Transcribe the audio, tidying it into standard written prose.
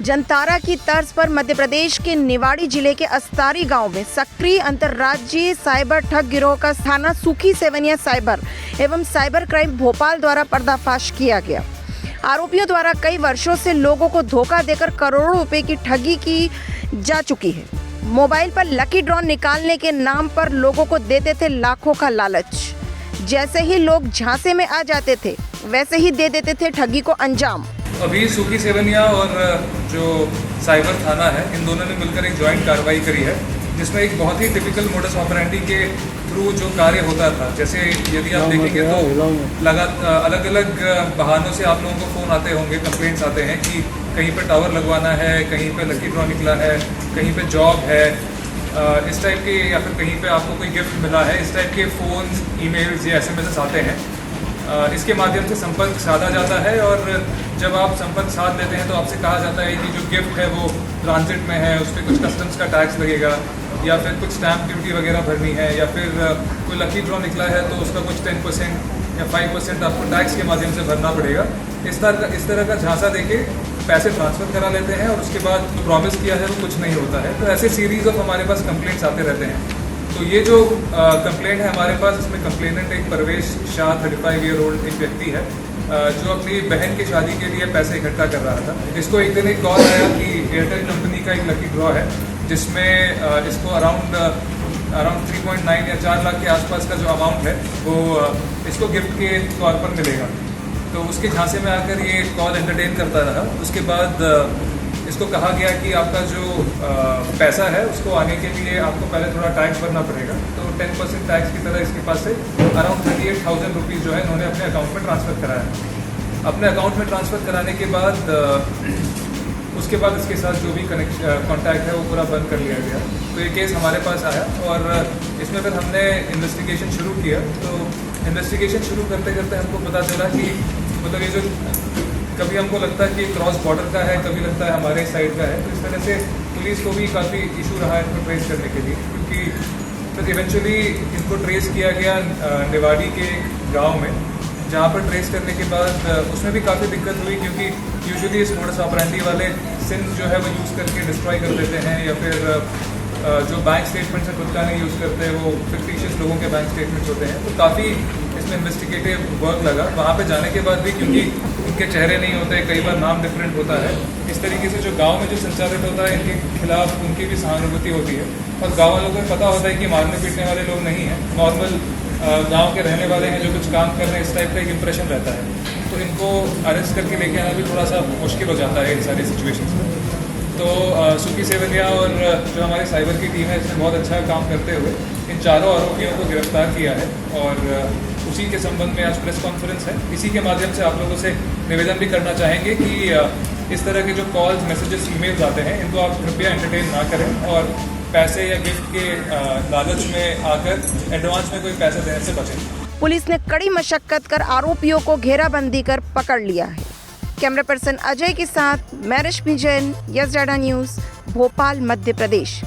जनतारा की तर्ज पर मध्य प्रदेश के निवाड़ी जिले के अस्तारी गांव में सक्रिय अंतर्राज्यीय साइबर ठग गिरोह का थाना सुखी सेवनिया साइबर एवं साइबर क्राइम भोपाल द्वारा पर्दाफाश किया गया। आरोपियों द्वारा कई वर्षों से लोगों को धोखा देकर करोड़ों रुपए की ठगी की जा चुकी है। मोबाइल पर लकी ड्रॉ निकालने के नाम पर लोगों को देते थे लाखों का लालच। जैसे ही लोग झांसे में आ जाते थे वैसे ही दे देते थे ठगी को अंजाम। अभी सुखी सेवनिया और जो साइबर थाना है, इन दोनों ने मिलकर एक जॉइंट कार्रवाई करी है, जिसमें एक बहुत ही टिपिकल मोडस ऑपरेंडी के थ्रू जो कार्य होता था। जैसे यदि आप देखेंगे तो अलग अलग बहानों से आप लोगों को फ़ोन आते होंगे, कंप्लेंट्स आते हैं कि कहीं पे टावर लगवाना है, कहीं पे लकी ड्रॉ निकला है, कहीं पे जॉब है, इस टाइप के, या फिर कहीं पे आपको कोई गिफ्ट मिला है। इस टाइप के फ़ोन, ईमेल्स या SMS आते हैं। इसके माध्यम से संपर्क साधा जाता है और जब आप संपर्क साध लेते हैं तो आपसे कहा जाता है कि जो गिफ्ट है वो ट्रांजिट में है, उस पर कुछ कस्टम्स का टैक्स लगेगा, या फिर कुछ स्टैम्प ड्यूटी वगैरह भरनी है, या फिर कोई लकी ड्रॉ निकला है तो उसका कुछ 10% या 5% आपको टैक्स के माध्यम से भरना पड़ेगा। इस तरह का झांसा देके पैसे ट्रांसफ़र करा लेते हैं और उसके बाद जो प्रॉमिस किया है वो कुछ नहीं होता है। तो ऐसे सीरीज़ ऑफ हमारे पास कंप्लेंट्स आते रहते हैं। तो ये जो कंप्लेंट है हमारे पास, इसमें कंप्लेनेंट एक परवेश शाह 35 ईयर ओल्ड एक व्यक्ति है, जो अपनी बहन की शादी के लिए पैसे इकट्ठा कर रहा था। इसको एक दिन एक कॉल आया कि एयरटेल कंपनी का एक लकी ड्रॉ है, जिसमें इसको अराउंड 3.9 या 4 लाख के आसपास का जो अमाउंट है वो इसको गिफ्ट के तौर पर मिलेगा। तो उसके झांसे में आकर ये कॉल एंटरटेन करता रहा। उसके बाद इसको कहा गया कि आपका जो पैसा है उसको आने के लिए आपको पहले थोड़ा टैक्स भरना पड़ेगा। तो 10% टैक्स की तरह इसके पास से अराउंड 38,000 रुपीज़ जो है इन्होंने अपने अकाउंट में ट्रांसफ़र कराया। अपने अकाउंट में ट्रांसफ़र कराने के बाद उसके बाद इसके साथ जो भी कॉन्टैक्ट है वो पूरा बंद कर लिया गया। तो ये केस हमारे पास आया और इसमें फिर हमने इन्वेस्टिगेशन शुरू किया। तो इन्वेस्टिगेशन शुरू करते करते हमको पता चला कि मतलब ये जो कभी हमको लगता है कि क्रॉस बॉर्डर का है, कभी लगता है हमारे साइड का है। तो इस तरह से पुलिस को भी काफ़ी इशू रहा है इनको ट्रेस करने के लिए, क्योंकि फिर इवेंचुअली इनको ट्रेस किया गया निवाड़ी के गांव में, जहां पर ट्रेस करने के बाद उसमें भी काफ़ी दिक्कत हुई, क्योंकि यूजुअली इस मोडस ऑपरेंडी वाले सिम जो है वो यूज़ करके डिस्ट्रॉय कर देते हैं, या फिर जो बैंक स्टेटमेंट्स है खुद का नहीं यूज़ करते, वो फिक्टिशियस लोगों के बैंक स्टेटमेंट्स होते हैं। तो काफ़ी इसमें इन्वेस्टिगेटिव वर्क लगा। वहाँ पे जाने के बाद भी, क्योंकि इनके चेहरे नहीं होते, कई बार नाम डिफरेंट होता है, इस तरीके से जो गांव में जो संचालित होता है इनके खिलाफ उनकी भी सहानुभूति होती है। और गाँव वालों को पता होता है कि मारने पीटने वाले लोग नहीं हैं, नॉर्मल गाँव के रहने वाले हैं जो कुछ काम कर रहे हैं, इस टाइप का एक इम्प्रेशन रहता है। तो इनको अरेस्ट करके लेके आना भी थोड़ा सा मुश्किल हो जाता है इन सारी सिचुएशंस में। तो सुखी सेवनिया और जो हमारी साइबर की टीम है इसने बहुत अच्छा काम करते हुए इन चारों आरोपियों को गिरफ्तार किया है और उसी के संबंध में आज प्रेस कॉन्फ्रेंस है। इसी के माध्यम से आप लोगों से निवेदन भी करना चाहेंगे कि इस तरह के जो कॉल्स, मैसेजेस, ईमेल्स आते हैं इनको आप कृपया एंटरटेन ना करें और पैसे या गिफ्ट के लालच में आकर एडवांस में कोई पैसे देने से बचें। पुलिस ने कड़ी मशक्कत कर आरोपियों को घेराबंदी कर पकड़ लिया है। कैमरा पर्सन अजय के साथ मैं Rashmi Jain, yes data news, Bhopal, Madhya प्रदेश।